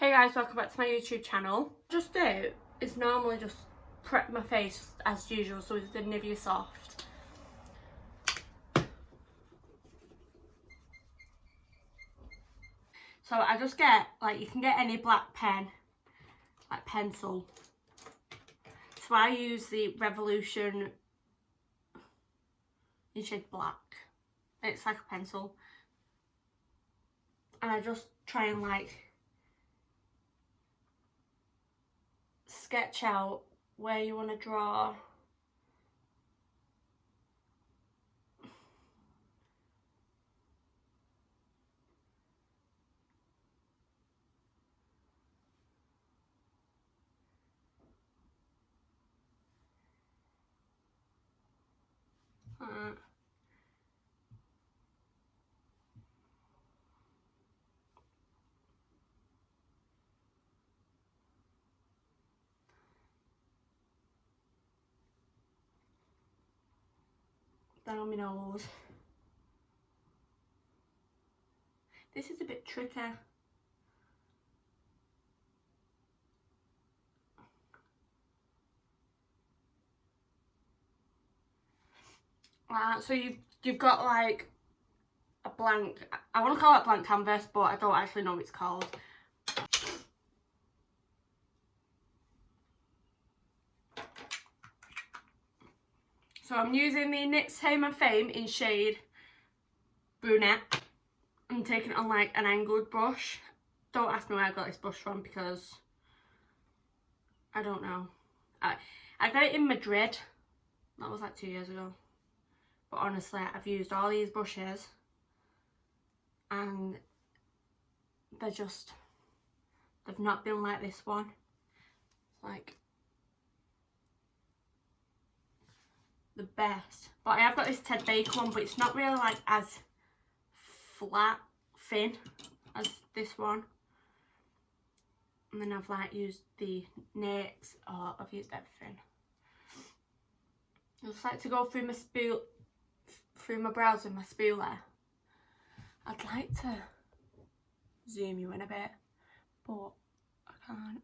Hey guys, welcome back to my YouTube channel. Just do is normally just prep my face as usual, so with the Nivea Soft. So I just get, like, you can get any black pen, like pencil. So I use the Revolution in shade black. It's like a pencil. And I just try and like sketch out where you want to draw. Down my nose. This is a bit tricky. So you've got like a blank, I want to call it blank canvas, but I don't actually know what it's called. So I'm using the NYX Tame and Fame in shade Brunette. I'm taking it on like an angled brush. Don't ask me where I got this brush from because I don't know. I got it in Madrid. That was like 2 years ago. But honestly, I've used all these brushes and they've not been like this one. Like the best. But I have got this Ted Baker one, but it's not really like as flat, thin as this one. And then I've like used the NYX, I've used everything. I just like to go through my spool, through my brows with my spooler. I'd like to zoom you in a bit, but I can't.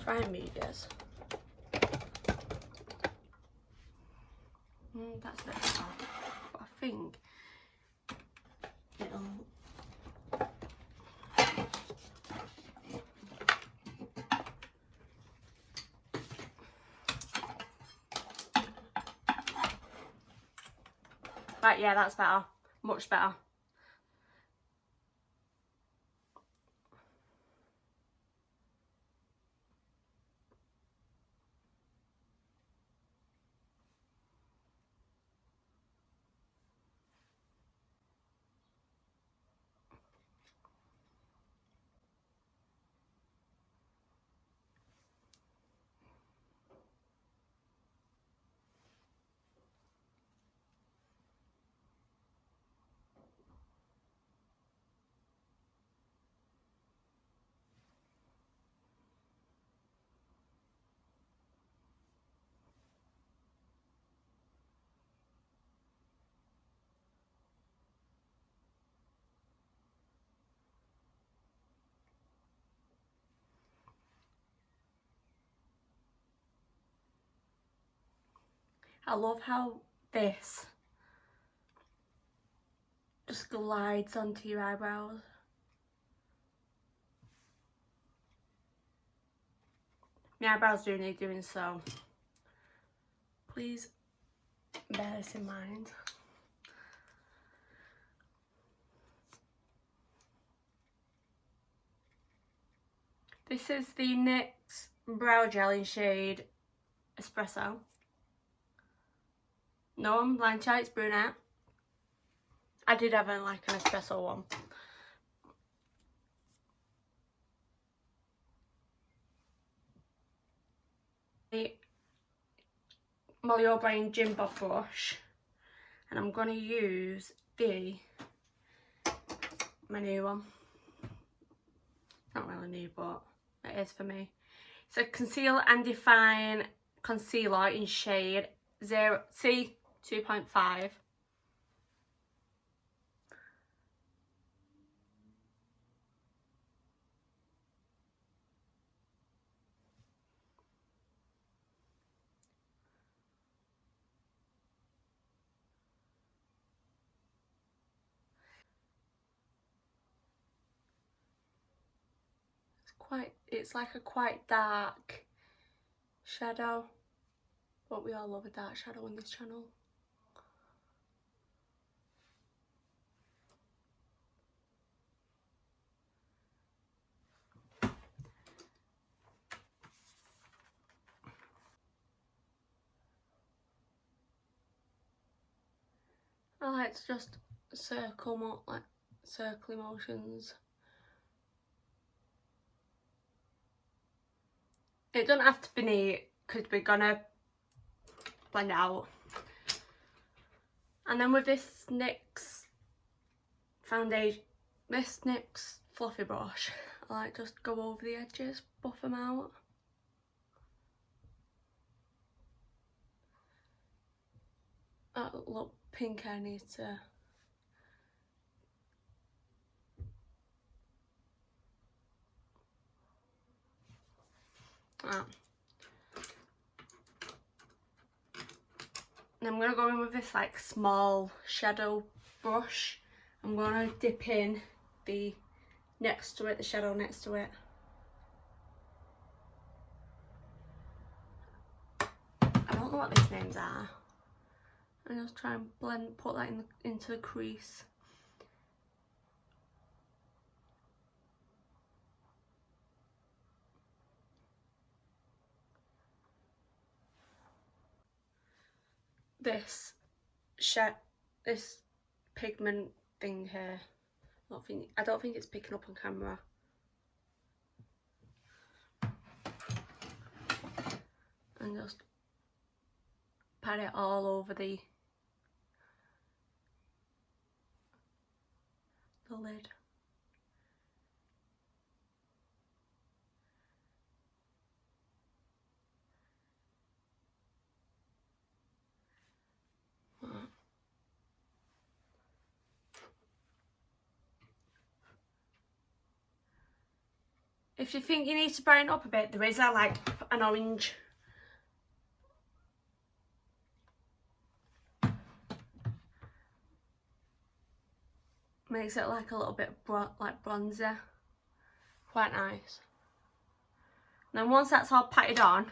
Try and move this. That's a bit hard, but I think it'll. Right, yeah, that's better. Much better. I love how this just glides onto your eyebrows. My eyebrows do need doing, so please bear this in mind. This is the NYX Brow Gel in shade Espresso. No, I'm blind to it, it's Brunette. I did have like an espresso one. The Molly O'Brien Gym Bob brush, and I'm going to use my new one. Not really new, but it is for me. It's a Conceal and Define concealer in shade C 2.5. it's like a quite dark shadow, but we all love a dark shadow on this channel. I like to just circle motions. It doesn't have to be neat because we're gonna blend it out. And then with this NYX foundation, this NYX fluffy brush, I like just go over the edges, buff them out. That look pink I need to. Ah. And I'm going to go in with this like small shadow brush. I'm going to dip in the next to it, the shadow next to it. I don't know what these names are. And just try and put that into the crease. This pigment thing here, I don't think it's picking up on camera. And just pat it all over the lid. If you think you need to brighten up a bit, there is like an orange. Makes it like a little bit like bronzer. Quite nice. And then once that's all patted on,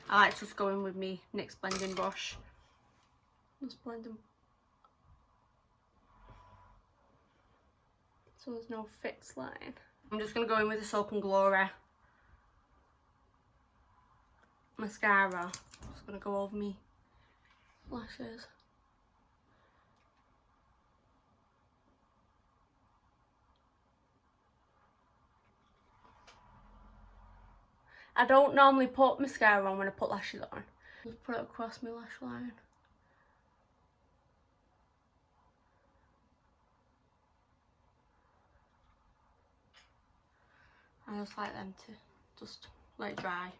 I like to just go in with my NYX blending brush. Just blend them. So there's no fixed line. I'm just going to go in with the Soap & Glory mascara. Just going to go over me lashes. I don't normally put mascara on when I put lashes on. Just put it across my lash line. I just like them to just let it dry.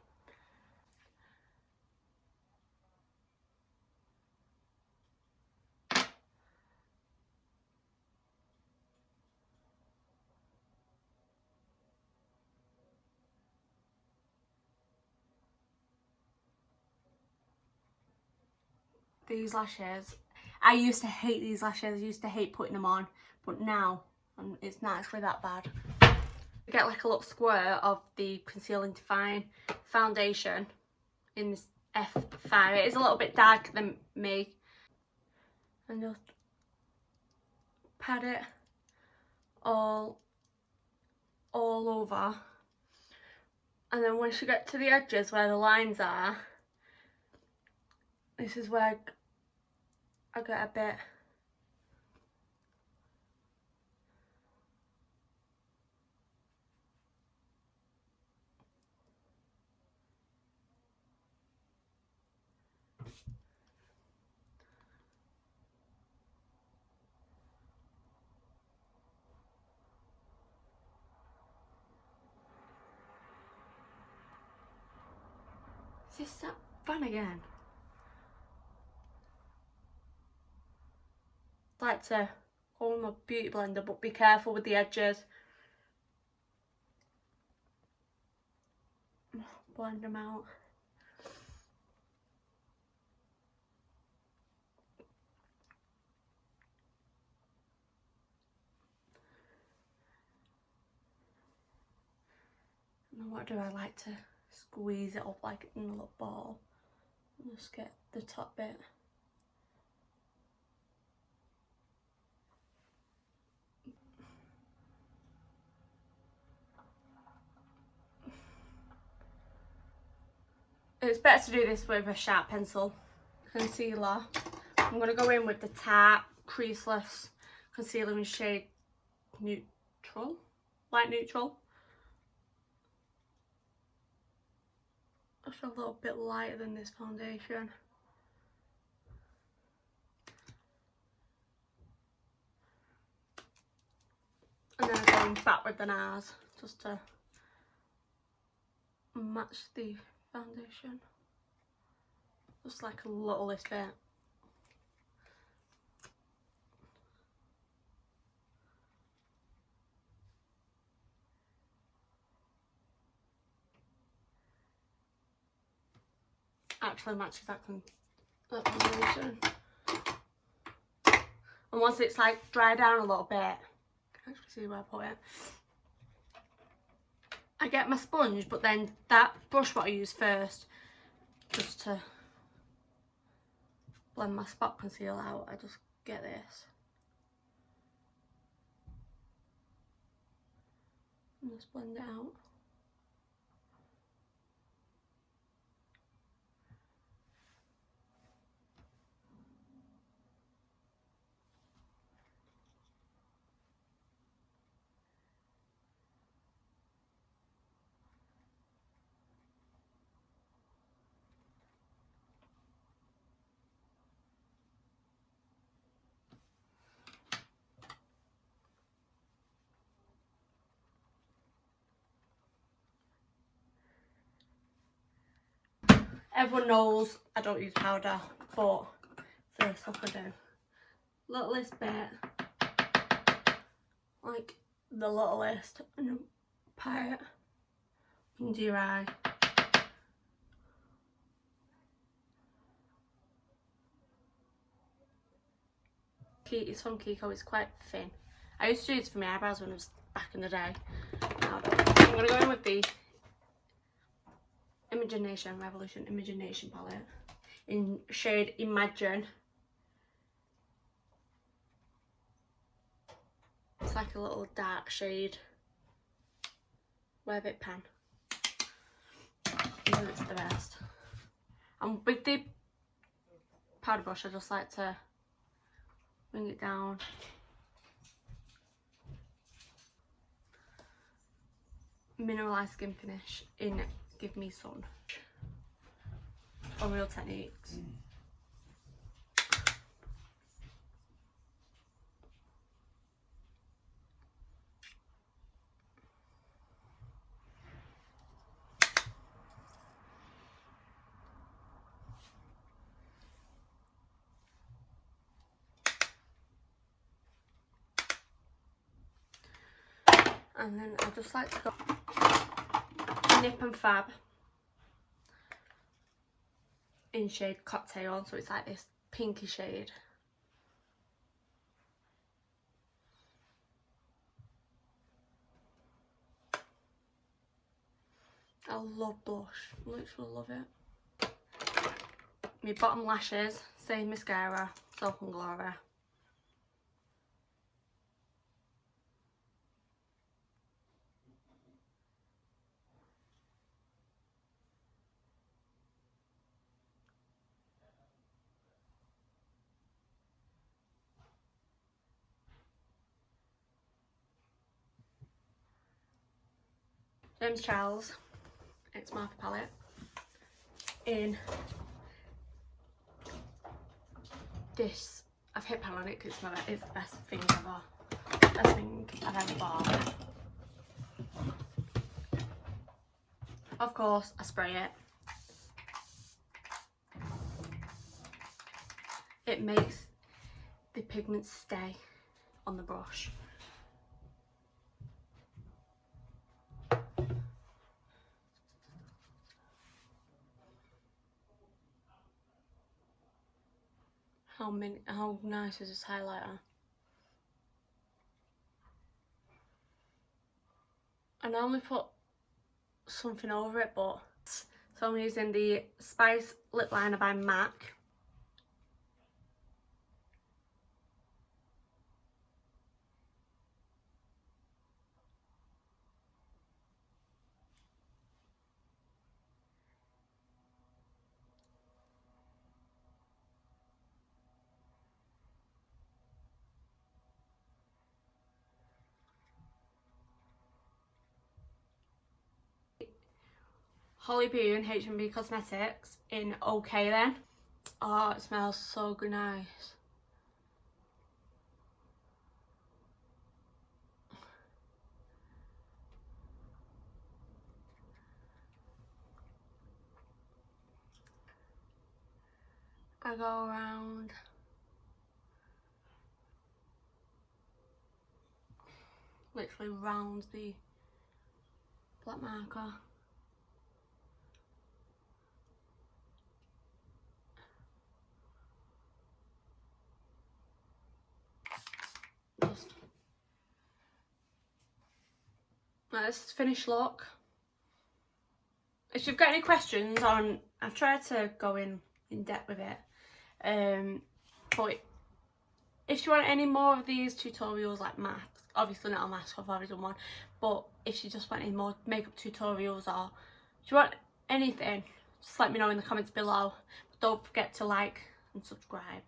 These lashes, I used to hate these lashes, I used to hate putting them on, but now it's not actually that bad. Get like a little square of the Conceal and Define foundation in this F5. It is a little bit darker than me. And just pat it all over. And then once you get to the edges where the lines are, this is where I get a bit Is this that fun again? I like to go with my beauty blender, but be careful with the edges. Blend them out. And what do I like to squeeze it up like in a little ball. Just get the top bit. It's better to do this with a sharp pencil concealer. I'm going to go in with the Tarte Creaseless Concealer in shade Neutral, light neutral. Just a little bit lighter than this foundation. And then I'm going back with the NARS just to match the foundation. Just like a little bit. Actually matches that foundation. And once it's like dried down a little bit, I can actually see where I put it. I get my sponge, but then that brush what I use first, just to blend my spot conceal out, I just get this. And just blend it out. Everyone knows I don't use powder, but first look I do. Littlest bit, like the littlest, and pat it under your eye. It's from Kiko, it's quite thin. I used to do this for my eyebrows when I was back in the day. Now I don't. I'm going to go in with the Imagination Revolution Imagination palette in shade Imagine. It's like a little dark shade. Wear it pan. And it's the best. And with the powder brush, I just like to bring it down. Mineralized skin finish in Give Me Sun. On Real Techniques. And then I just like to go Nip and Fab in shade Cocktail, so it's like this pinky shade. I love blush, literally love it. My bottom lashes, same mascara, Soap and Glory. James Charles X Marker palette in this. I've hit pan on it because it's the best thing ever. Best thing I've ever bought. Of course, I spray it. It makes the pigment stay on the brush. How nice is this highlighter? And I only put something over it, but so I'm using the Spice lip liner by MAC. Holly Boone H&B Cosmetics in OK Then. Oh, it smells so good, nice. I go around. Literally round the black marker. Just. Right, this is the finished look. If you've got any questions on, I've tried to go in depth with it, but if you want any more of these tutorials like masks, obviously not a mask, I've already done one, but if you just want any more makeup tutorials, or if you want anything, just let me know in the comments below. But don't forget to like and subscribe.